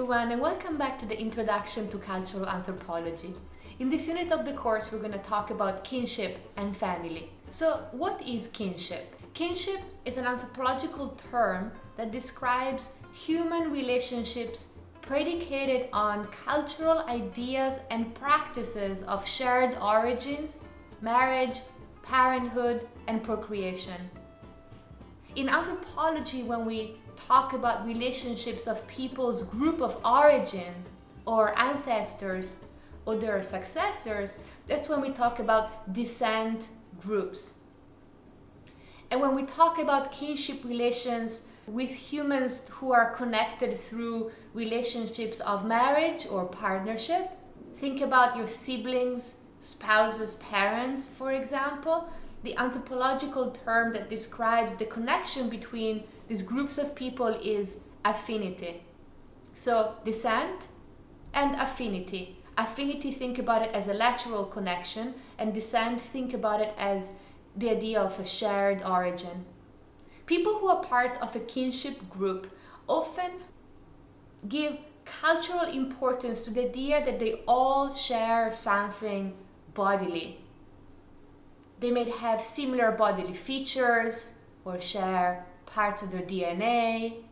everyone, and welcome back to the Introduction to Cultural Anthropology. In this unit of the course, we're going to talk about kinship and family. So, what is kinship? Kinship is an anthropological term that describes human relationships predicated on cultural ideas and practices of shared origins, marriage, parenthood, and procreation. In anthropology, when we talk about relationships of people's group of origin or ancestors or their successors, that's when we talk about descent groups. And when we talk about kinship relations with humans who are connected through relationships of marriage or partnership, think about your siblings, spouses, parents, for example. The anthropological term that describes the connection between these groups of people is affinity. So descent and affinity. Affinity, think about it as a lateral connection, and descent, think about it as the idea of a shared origin. People who are part of a kinship group often give cultural importance to the idea that they all share something bodily. They may have similar bodily features or share parts of their DNA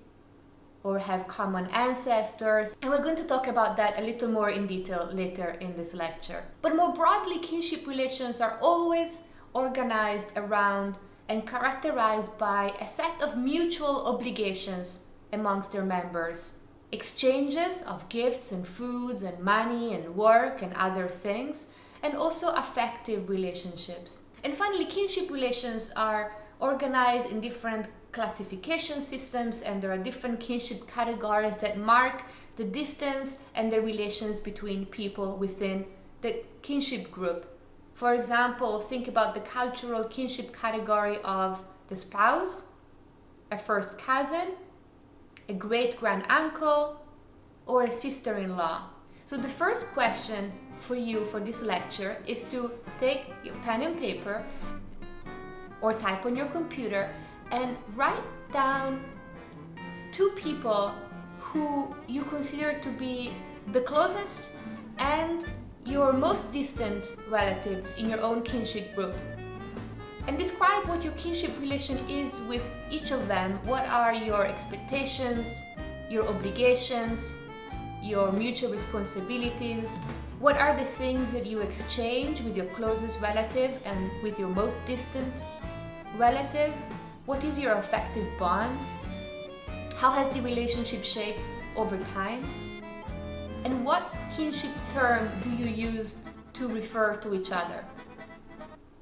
or have common ancestors. And we're going to talk about that a little more in detail later in this lecture. But more broadly, kinship relations are always organized around and characterized by a set of mutual obligations amongst their members. Exchanges of gifts and foods and money and work and other things, and also affective relationships. And finally, kinship relations are organized in different classification systems, and there are different kinship categories that mark the distance and the relations between people within the kinship group. For example, think about the cultural kinship category of the spouse, a first cousin, a great-grand-uncle, or a sister-in-law. So the first question for you for this lecture is to take your pen and paper or type on your computer and write down two people who you consider to be the closest and your most distant relatives in your own kinship group. And describe what your kinship relation is with each of them. What are your expectations, your obligations, your mutual responsibilities? What are the things that you exchange with your closest relative and with your most distant relative? What is your affective bond? How has the relationship shaped over time? And what kinship term do you use to refer to each other?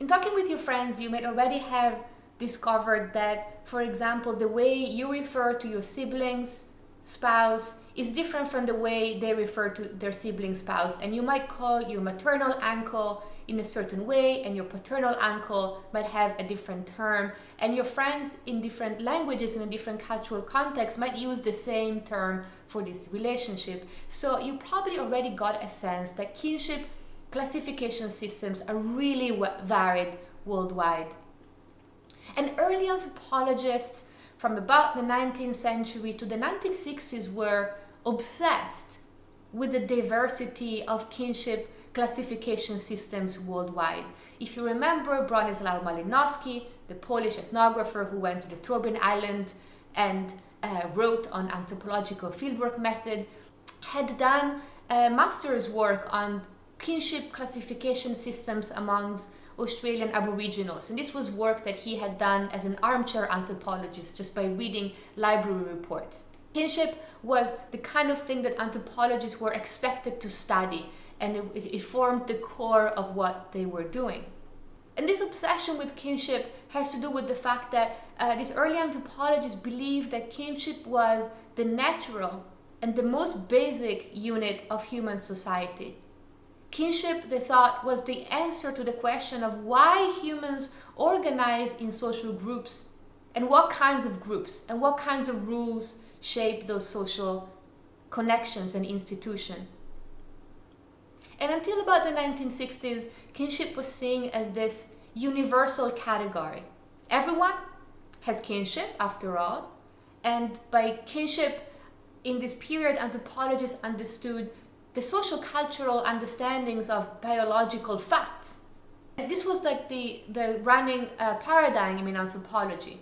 In talking with your friends, you may already have discovered that, for example, the way you refer to your siblings, spouse is different from the way they refer to their sibling spouse, and you might call your maternal uncle in a certain way and your paternal uncle might have a different term, and your friends in different languages in a different cultural context might use the same term for this relationship. So you probably already got a sense that kinship classification systems are really varied worldwide. And early anthropologists from about the 19th century to the 1960s were obsessed with the diversity of kinship classification systems worldwide. If you remember, Bronislaw Malinowski, the Polish ethnographer who went to the Trobriand Island and wrote on anthropological fieldwork method, had done master's work on kinship classification systems amongst Australian Aboriginals, and this was work that he had done as an armchair anthropologist just by reading library reports. Kinship was the kind of thing that anthropologists were expected to study, and it formed the core of what they were doing. And this obsession with kinship has to do with the fact that these early anthropologists believed that kinship was the natural and the most basic unit of human society. Kinship, they thought, was the answer to the question of why humans organize in social groups, and what kinds of groups and what kinds of rules shape those social connections and institutions. And until about the 1960s, kinship was seen as this universal category. Everyone has kinship, after all, and by kinship, in this period, anthropologists understood the social cultural understandings of biological facts. This was like the running paradigm in anthropology.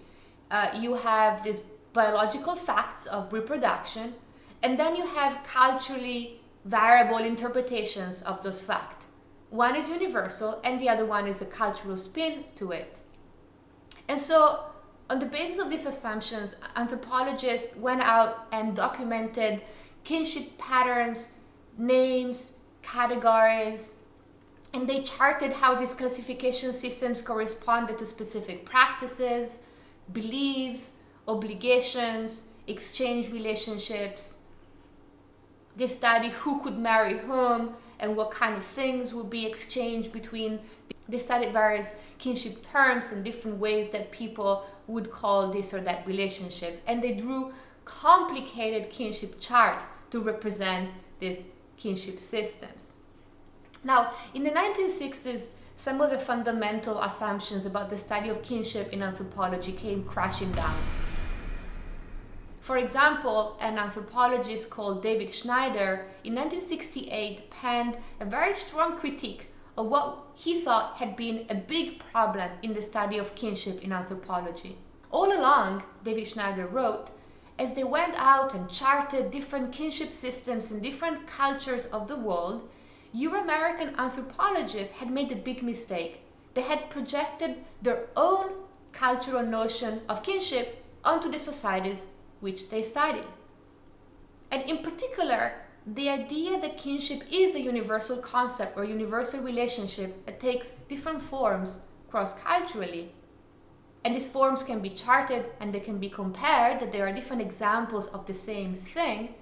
You have these biological facts of reproduction, and then you have culturally variable interpretations of those facts. One is universal, and the other one is the cultural spin to it. And so, on the basis of these assumptions, anthropologists went out and documented kinship patterns, names, categories, and they charted how these classification systems corresponded to specific practices, beliefs, obligations, exchange relationships. They studied who could marry whom and what kind of things would be exchanged between. They studied various kinship terms and different ways that people would call this or that relationship, and they drew complicated kinship chart to represent these kinship systems. Now, in the 1960s, some of the fundamental assumptions about the study of kinship in anthropology came crashing down. For example, an anthropologist called David Schneider in 1968 penned a very strong critique of what he thought had been a big problem in the study of kinship in anthropology. All along, David Schneider wrote, as they went out and charted different kinship systems in different cultures of the world, Euro-American anthropologists had made a big mistake. They had projected their own cultural notion of kinship onto the societies which they studied. And in particular, the idea that kinship is a universal concept or universal relationship that takes different forms cross-culturally. And these forms can be charted and they can be compared, that there are different examples of the same thing.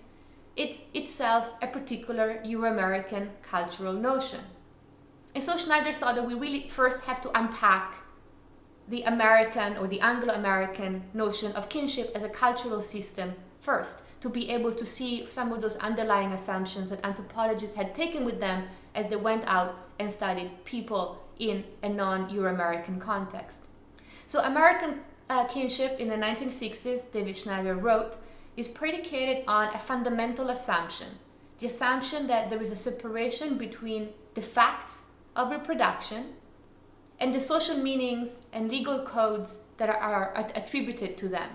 It's itself a particular Euro-American cultural notion. And so Schneider thought that we really first have to unpack the American or the Anglo-American notion of kinship as a cultural system first, to be able to see some of those underlying assumptions that anthropologists had taken with them as they went out and studied people in a non-Euro-American context. So American kinship in the 1960s, David Schneider wrote, is predicated on a fundamental assumption. The assumption that there is a separation between the facts of reproduction and the social meanings and legal codes that are attributed to them.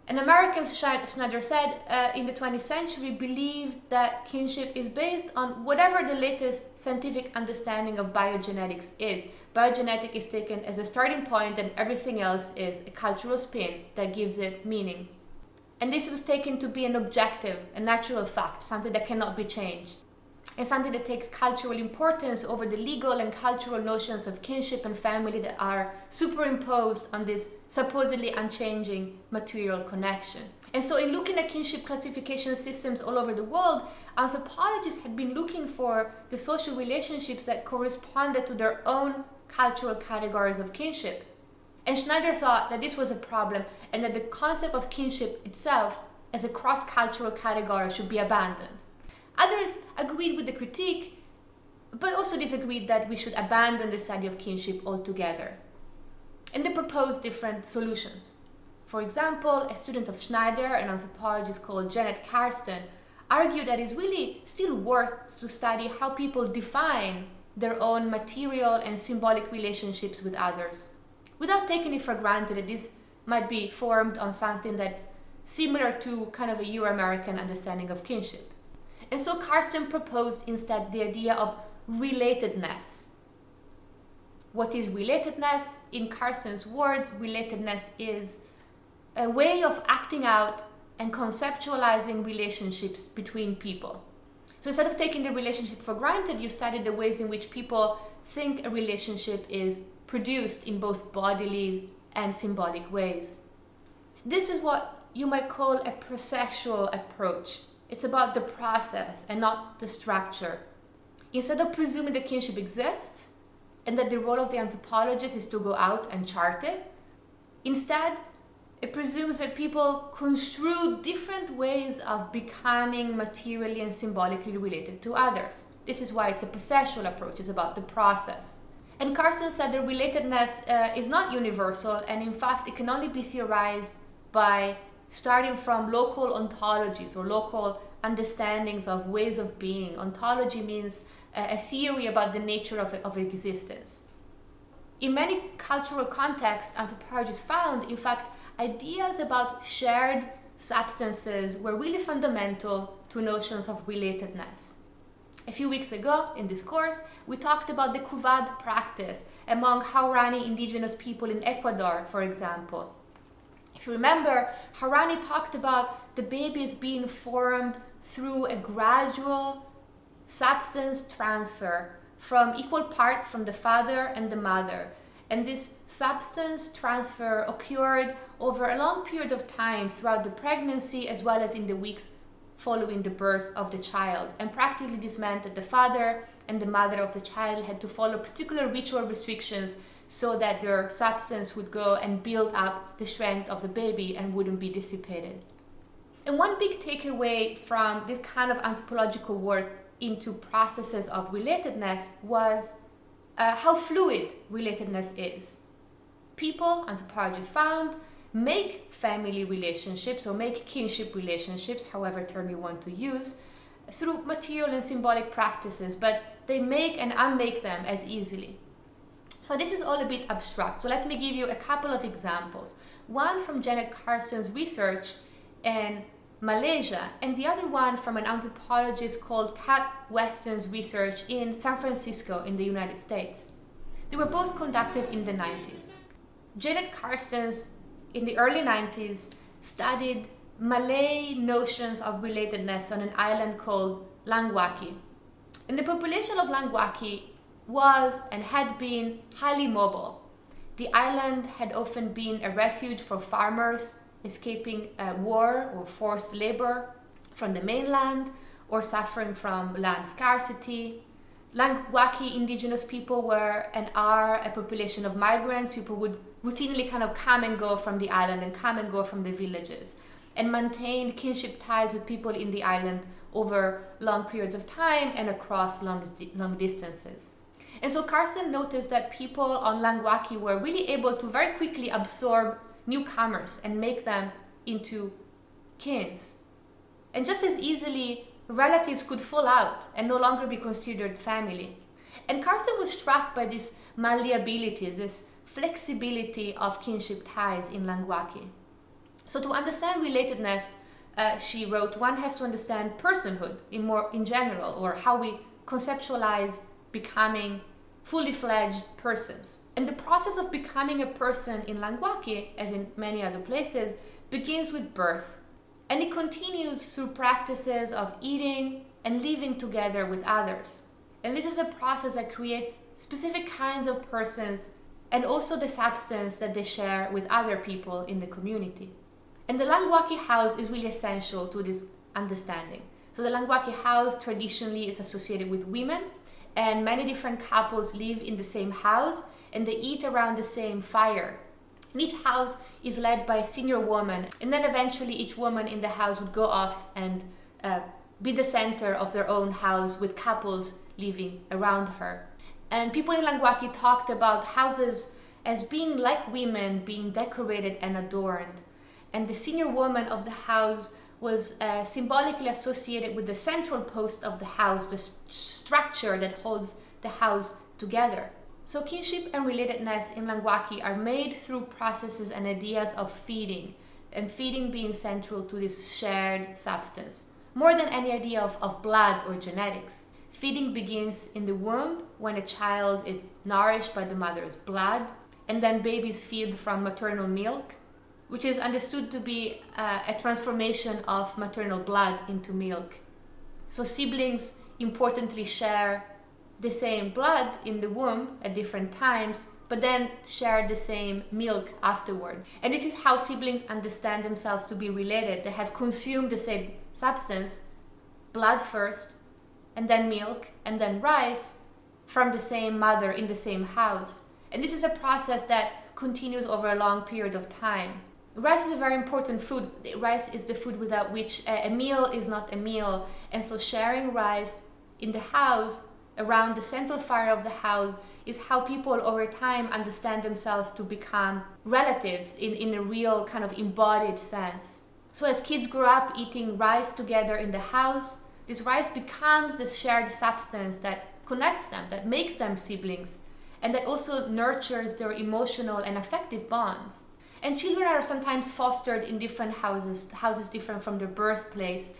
And Americans, Schneider said, in the 20th century believed that kinship is based on whatever the latest scientific understanding of biogenetics is. Biogenetic is taken as a starting point and everything else is a cultural spin that gives it meaning. And this was taken to be an objective, a natural fact, something that cannot be changed, and something that takes cultural importance over the legal and cultural notions of kinship and family that are superimposed on this supposedly unchanging material connection. And so in looking at kinship classification systems all over the world, anthropologists had been looking for the social relationships that corresponded to their own cultural categories of kinship. And Schneider thought that this was a problem and that the concept of kinship itself as a cross-cultural category should be abandoned. Others agreed with the critique, but also disagreed that we should abandon the study of kinship altogether. And they proposed different solutions. For example, a student of Schneider, an anthropologist called Janet Karsten, argued that it's really still worth to study how people define their own material and symbolic relationships with others, without taking it for granted that this might be formed on something that's similar to kind of a Euro-American understanding of kinship. And so Karsten proposed instead the idea of relatedness. What is relatedness? In Karsten's words, relatedness is a way of acting out and conceptualizing relationships between people. So instead of taking the relationship for granted, you study the ways in which people think a relationship is produced in both bodily and symbolic ways. This is what you might call a processual approach. It's about the process and not the structure. Instead of presuming that kinship exists and that the role of the anthropologist is to go out and chart it, instead, it presumes that people construe different ways of becoming materially and symbolically related to others. This is why it's a processual approach, it's about the process. And Karsten said that relatedness is not universal, and in fact, it can only be theorized by starting from local ontologies or local understandings of ways of being. Ontology means a theory about the nature of existence. In many cultural contexts, anthropologists found, in fact, ideas about shared substances were really fundamental to notions of relatedness. A few weeks ago, in this course, we talked about the Kuvad practice among Haurani indigenous people in Ecuador, for example. If you remember, Haurani talked about the babies being formed through a gradual substance transfer from equal parts from the father and the mother. And this substance transfer occurred over a long period of time throughout the pregnancy as well as in the weeks following the birth of the child. And practically this meant that the father and the mother of the child had to follow particular ritual restrictions so that their substance would go and build up the strength of the baby and wouldn't be dissipated. And one big takeaway from this kind of anthropological work into processes of relatedness was how fluid relatedness is. People, anthropologists found, make family relationships or make kinship relationships, however term you want to use, through material and symbolic practices, but they make and unmake them as easily. So this is all a bit abstract. So let me give you a couple of examples. One from Janet Carson's research in Malaysia, and the other one from an anthropologist called Kat Weston's research in San Francisco in the United States. They were both conducted in the 90s. Janet Carson's in the early 90s studied Malay notions of relatedness on an island called Langwaki. And the population of Langwaki was and had been highly mobile. The island had often been a refuge for farmers escaping war or forced labor from the mainland or suffering from land scarcity. Langwaki indigenous people were and are a population of migrants. People would routinely kind of come and go from the island and come and go from the villages and maintained kinship ties with people in the island over long periods of time and across long distances. And so Carson noticed that people on Langwaki were really able to very quickly absorb newcomers and make them into kins. And just as easily, relatives could fall out and no longer be considered family. And Carson was struck by this malleability, this flexibility of kinship ties in Langwaki. So to understand relatedness, she wrote, one has to understand personhood in general, or how we conceptualize becoming fully fledged persons. And the process of becoming a person in Langwaki, as in many other places, begins with birth. And it continues through practices of eating and living together with others. And this is a process that creates specific kinds of persons and also the substance that they share with other people in the community. And the Langwaki house is really essential to this understanding. So the Langwaki house traditionally is associated with women, and many different couples live in the same house and they eat around the same fire. And each house is led by a senior woman, and then eventually each woman in the house would go off and be the center of their own house with couples living around her. And people in Langwaki talked about houses as being like women, being decorated and adorned. And the senior woman of the house was symbolically associated with the central post of the house, the structure that holds the house together. So kinship and relatedness in Langwaki are made through processes and ideas of feeding, and feeding being central to this shared substance, more than any idea of blood or genetics. Feeding begins in the womb when a child is nourished by the mother's blood, and then babies feed from maternal milk, which is understood to be a transformation of maternal blood into milk. So siblings importantly share the same blood in the womb at different times, but then share the same milk afterwards. And this is how siblings understand themselves to be related. They have consumed the same substance, blood first, and then milk, and then rice from the same mother in the same house. And this is a process that continues over a long period of time. Rice is a very important food. Rice is the food without which a meal is not a meal. And so sharing rice in the house, around the central fire of the house, is how people over time understand themselves to become relatives in a real kind of embodied sense. So as kids grow up eating rice together in the house, this rice becomes the shared substance that connects them, that makes them siblings, and that also nurtures their emotional and affective bonds. And children are sometimes fostered in different houses different from their birthplace,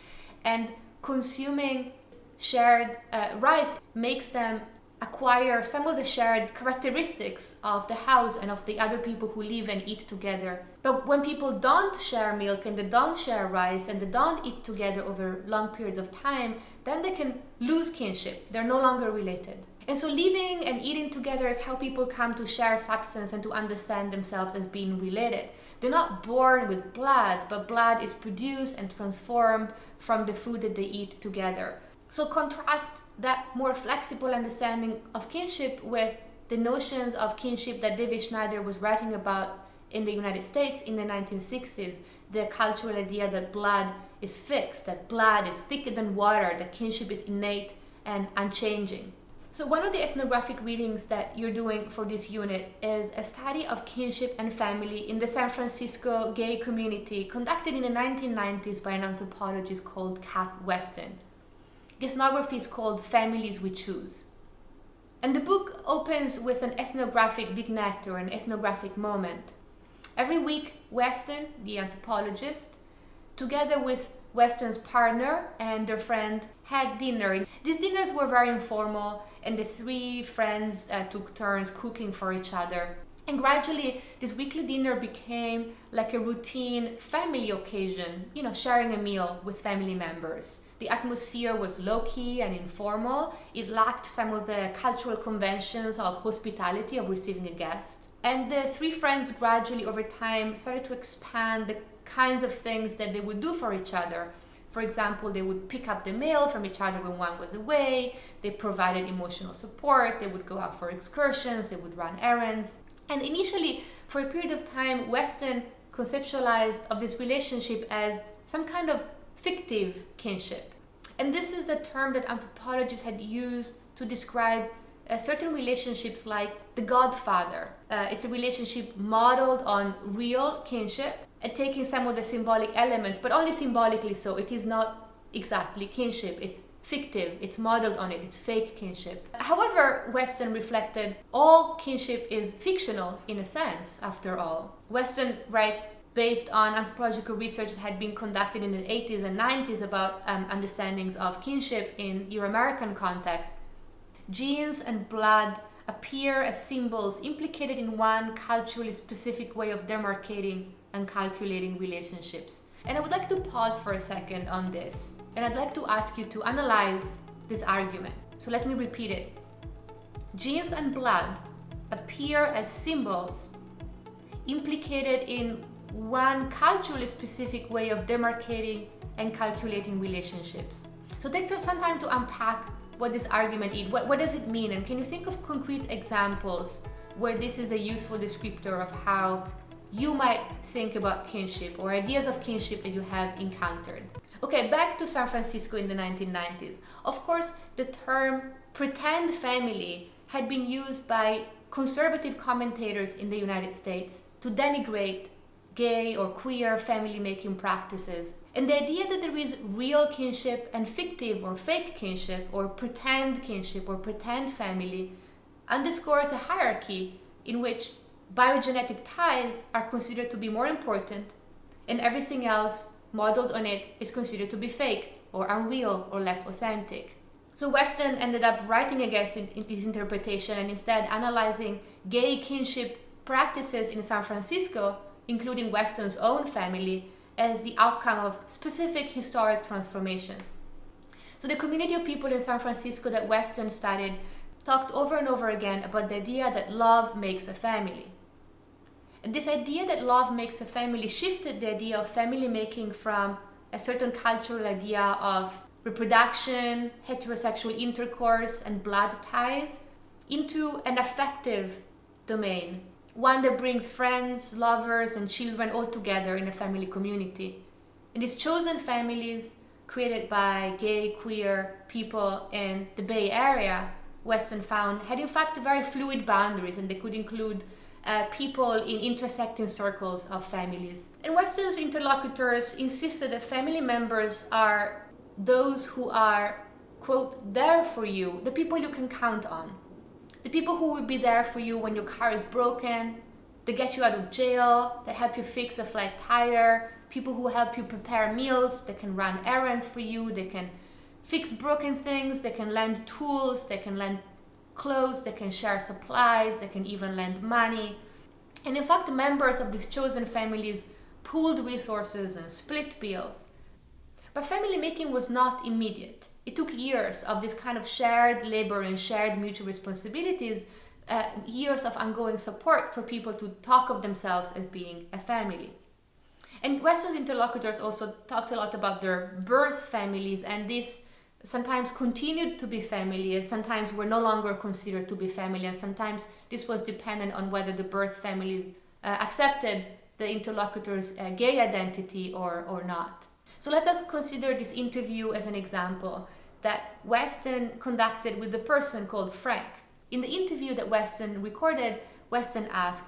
and consuming shared rice makes them acquire some of the shared characteristics of the house and of the other people who live and eat together. But when people don't share milk and they don't share rice and they don't eat together over long periods of time, then they can lose kinship. They're no longer related. And so living and eating together is how people come to share substance and to understand themselves as being related. They're not born with blood, but blood is produced and transformed from the food that they eat together. So contrast that more flexible understanding of kinship with the notions of kinship that David Schneider was writing about in the United States in the 1960s, the cultural idea that blood is fixed, that blood is thicker than water, that kinship is innate and unchanging. So one of the ethnographic readings that you're doing for this unit is a study of kinship and family in the San Francisco gay community conducted in the 1990s by an anthropologist called Kath Weston. The ethnography is called Families We Choose. And the book opens with an ethnographic vignette or an ethnographic moment. Every week, Weston, the anthropologist, together with Weston's partner and their friend, had dinner. These dinners were very informal, and the three friends took turns cooking for each other. And gradually, this weekly dinner became like a routine family occasion, sharing a meal with family members. The atmosphere was low-key and informal. It lacked some of the cultural conventions of hospitality, of receiving a guest. And the three friends gradually, over time, started to expand the kinds of things that they would do for each other. For example, they would pick up the mail from each other when one was away. They provided emotional support. They would go out for excursions. They would run errands. And initially, for a period of time, Weston conceptualized of this relationship as some kind of fictive kinship. And this is the term that anthropologists had used to describe certain relationships like the Godfather. It's a relationship modeled on real kinship and taking some of the symbolic elements, but only symbolically so. It is not exactly kinship. It's fictive, it's modeled on it, it's fake kinship. However, Weston reflected all kinship is fictional in a sense, after all. Weston writes based on anthropological research that had been conducted in the 80s and 90s about understandings of kinship in Euro-American context. Genes and blood appear as symbols implicated in one culturally specific way of demarcating and calculating relationships. And I would like to pause for a second on this, and I'd like to ask you to analyze this argument. So let me repeat it. Genes and blood appear as symbols implicated in one culturally specific way of demarcating and calculating relationships. So take some time to unpack what this argument is. What does it mean? And can you think of concrete examples where this is a useful descriptor of how you might think about kinship or ideas of kinship that you have encountered? Okay, back to San Francisco in the 1990s. Of course, the term pretend family had been used by conservative commentators in the United States to denigrate gay or queer family-making practices. And the idea that there is real kinship and fictive or fake kinship or pretend kinship or pretend family underscores a hierarchy in which biogenetic ties are considered to be more important and everything else modeled on it is considered to be fake or unreal or less authentic. So Weston ended up writing against this interpretation and instead analyzing gay kinship practices in San Francisco, including Weston's own family, as the outcome of specific historic transformations. So the community of people in San Francisco that Weston studied talked over and over again about the idea that love makes a family. And this idea that love makes a family shifted the idea of family making from a certain cultural idea of reproduction, heterosexual intercourse, and blood ties into an affective domain, one that brings friends, lovers, and children all together in a family community. And these chosen families created by gay, queer people in the Bay Area, Weston found, had in fact very fluid boundaries, and they could include people in intersecting circles of families. And Western's interlocutors insisted that family members are those who are, quote, there for you, the people you can count on. The people who will be there for you when your car is broken, they get you out of jail, they help you fix a flat tire, people who help you prepare meals, they can run errands for you, they can fix broken things, they can lend tools, they can lend clothes, they can share supplies, they can even lend money. And in fact, members of these chosen families pooled resources and split bills. But family making was not immediate. It took years of this kind of shared labor and shared mutual responsibilities, years of ongoing support for people to talk of themselves as being a family. And Western's interlocutors also talked a lot about their birth families, and this sometimes continued to be family, and sometimes were no longer considered to be family, and sometimes this was dependent on whether the birth family accepted the interlocutor's gay identity or not. So let us consider this interview as an example that Weston conducted with the person called Frank. In the interview that Weston recorded, Weston asked,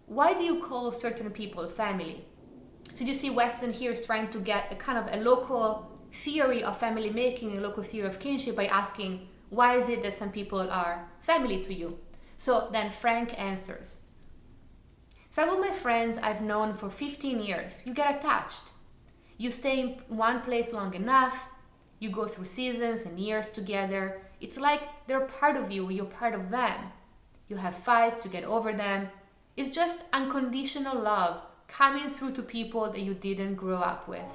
"Why do you call certain people family?" So you see, Weston here is trying to get a kind of a local theory of family making, a local theory of kinship, by asking, why is it that some people are family to you? So then Frank answers, "Some of my friends I've known for 15 years. You get attached. You stay in one place long enough. You go through seasons and years together. It's like they're part of you, you're part of them. You have fights, you get over them. It's just unconditional love coming through to people that you didn't grow up with."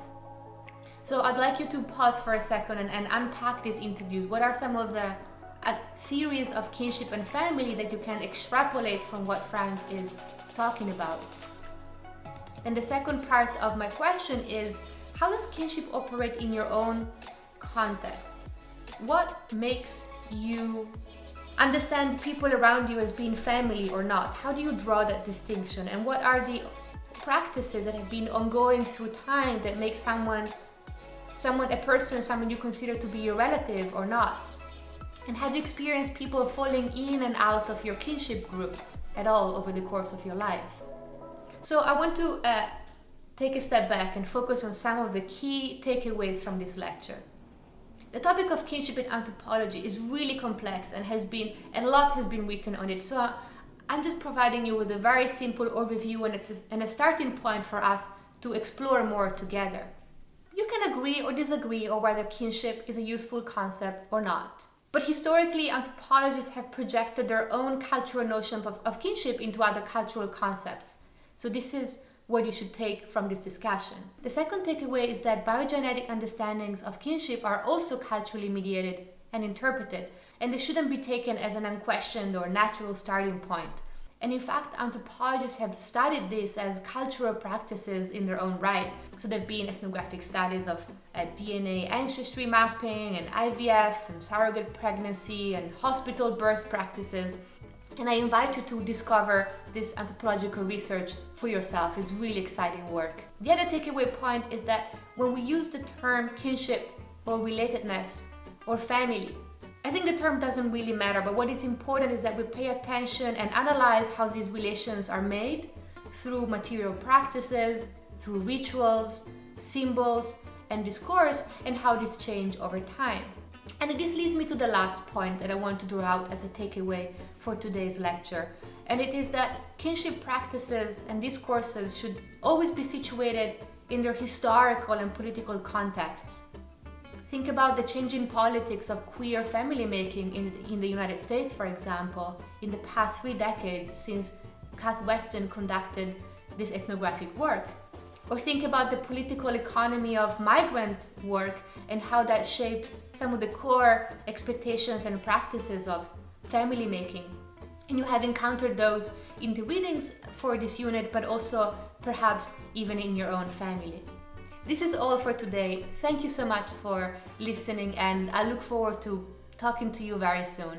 So I'd like you to pause for a second and unpack these interviews. What are some of the theories of kinship and family that you can extrapolate from what Frank is talking about? And the second part of my question is, how does kinship operate in your own context? What makes you understand people around you as being family or not? How do you draw that distinction? And what are the practices that have been ongoing through time that make someone you consider to be your relative or not? And have you experienced people falling in and out of your kinship group at all over the course of your life? So I want to take a step back and focus on some of the key takeaways from this lecture. The topic of kinship in anthropology is really complex and a lot has been written on it. So I'm just providing you with a very simple overview, and a starting point for us to explore more together. You can agree or disagree on whether kinship is a useful concept or not. But historically, anthropologists have projected their own cultural notion of kinship into other cultural concepts. So this is what you should take from this discussion. The second takeaway is that biogenetic understandings of kinship are also culturally mediated and interpreted, and they shouldn't be taken as an unquestioned or natural starting point. And in fact, anthropologists have studied this as cultural practices in their own right. So there have been ethnographic studies of DNA ancestry mapping and IVF and surrogate pregnancy and hospital birth practices. And I invite you to discover this anthropological research for yourself. It's really exciting work. The other takeaway point is that when we use the term kinship or relatedness or family, I think the term doesn't really matter, but what is important is that we pay attention and analyze how these relations are made through material practices, through rituals, symbols, and discourse, and how these change over time. And this leads me to the last point that I want to draw out as a takeaway for today's lecture. And it is that kinship practices and discourses should always be situated in their historical and political contexts. Think about the changing politics of queer family making in the United States, for example, in the past 3 decades since Kath Weston conducted this ethnographic work. Or think about the political economy of migrant work and how that shapes some of the core expectations and practices of family making. And you have encountered those in the readings for this unit, but also perhaps even in your own family. This is all for today. Thank you so much for listening, and I look forward to talking to you very soon.